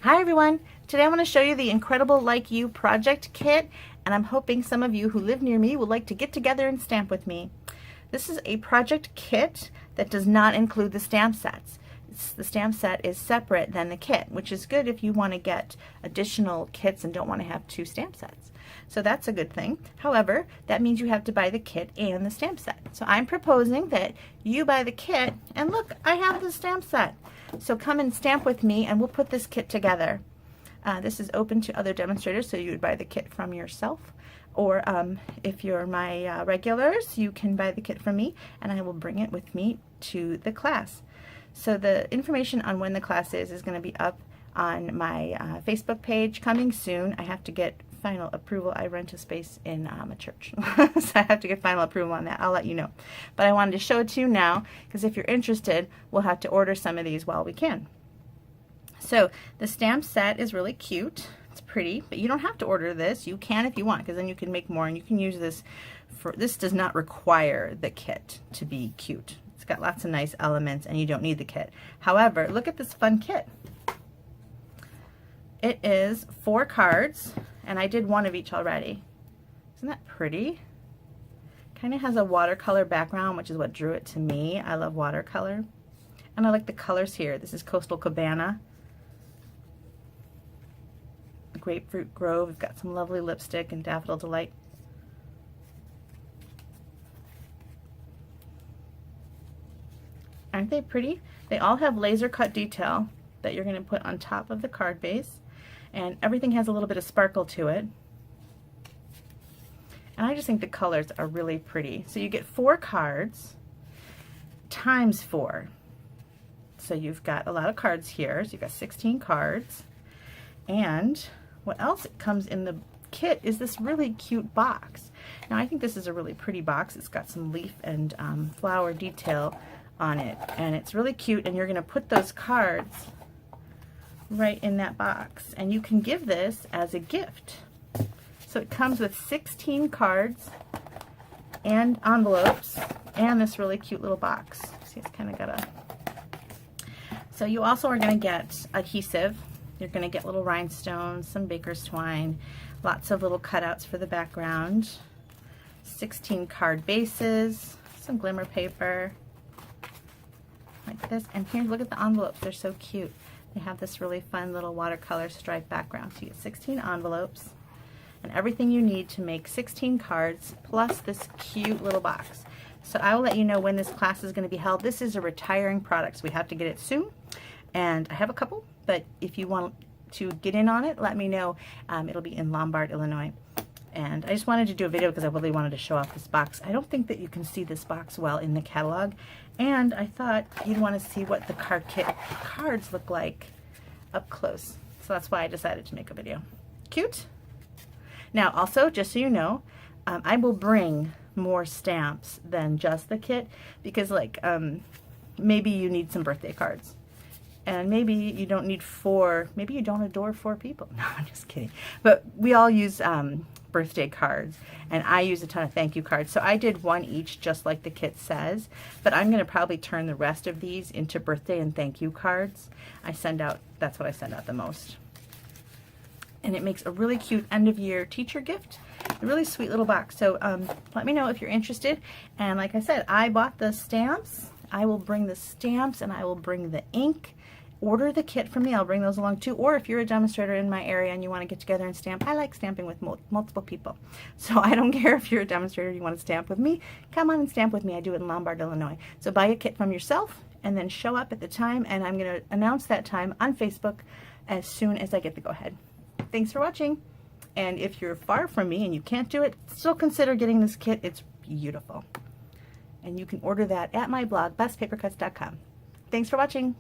Hi everyone! Today I want to show you the Incredible Like You project kit, and I'm hoping some of you who live near me would like to get together and stamp with me. This is a project kit that does not include the stamp sets. The stamp set is separate than the kit, which is good if you want to get additional kits and don't want to have two stamp sets. So that's a good thing. However, that means you have to buy the kit and the stamp set. So I'm proposing that you buy the kit, and look, I have the stamp set. So come and stamp with me and we'll put this kit together. This is open to other demonstrators, so you would buy the kit from yourself. Or if you're my regulars, you can buy the kit from me and I will bring it with me to the class. So the information on when the class is going to be up on my Facebook page coming soon. I have to get final approval. I rent a space in a church, so I have to get final approval on that. I'll let you know. But I wanted to show it to you now because if you're interested, we'll have to order some of these while we can. So the stamp set is really cute. It's pretty, but you don't have to order this. You can if you want, because then you can make more and you can use this for, this does not require the kit to be cute. It's got lots of nice elements and you don't need the kit. However, look at this fun kit. It is 4 cards, and I did one of each already. Isn't that pretty? Kind of has a watercolor background, which is what drew it to me. I love watercolor. And I like the colors here. This is Coastal Cabana. Grapefruit Grove. We've got some lovely lipstick and Daffodil Delight. Aren't they pretty? They all have laser cut detail that you're going to put on top of the card base, and everything has a little bit of sparkle to it. And I just think the colors are really pretty. So you get 4 cards times 4. So you've got a lot of cards here. So you've got 16 cards. And what else comes in the kit is this really cute box. Now I think this is a really pretty box. It's got some leaf and flower detail on it, and it's really cute, and you're going to put those cards right in that box, and you can give this as a gift. So it comes with 16 cards and envelopes and this really cute little box. See, it's kind of got a... So you also are going to get adhesive. You're going to get little rhinestones, some baker's twine, lots of little cutouts for the background, 16 card bases, some glimmer paper, like this. And here, look at the envelopes. They're so cute. They have this really fun little watercolor striped background. So you get 16 envelopes and everything you need to make 16 cards plus this cute little box. So I will let you know when this class is going to be held. This is a retiring product, so we have to get it soon. And I have a couple, but if you want to get in on it, let me know. It'll be in Lombard, Illinois. And I just wanted to do a video because I really wanted to show off this box. I don't think that you can see this box well in the catalog, and I thought you'd want to see what the card kit cards look like up close. So that's why I decided to make a video. Cute? Now also, just so you know, I will bring more stamps than just the kit because like maybe you need some birthday cards. And maybe you don't need 4, maybe you don't adore 4 people. No, I'm just kidding. But we all use birthday cards, and I use a ton of thank you cards. So I did 1 each, just like the kit says, but I'm going to probably turn the rest of these into birthday and thank you cards. That's what I send out the most. And it makes a really cute end of year teacher gift. A really sweet little box. So let me know if you're interested. And like I said, I bought the stamps. I will bring the stamps and I will bring the ink. Order the kit from me. I'll bring those along too. Or if you're a demonstrator in my area and you want to get together and stamp, I like stamping with multiple people. So I don't care if you're a demonstrator, you want to stamp with me, come on and stamp with me. I do it in Lombard, Illinois. So buy a kit from yourself and then show up at the time, and I'm going to announce that time on Facebook as soon as I get the go-ahead. Thanks for watching. And if you're far from me and you can't do it, still consider getting this kit. It's beautiful. And you can order that at my blog, bestpapercuts.com. Thanks for watching.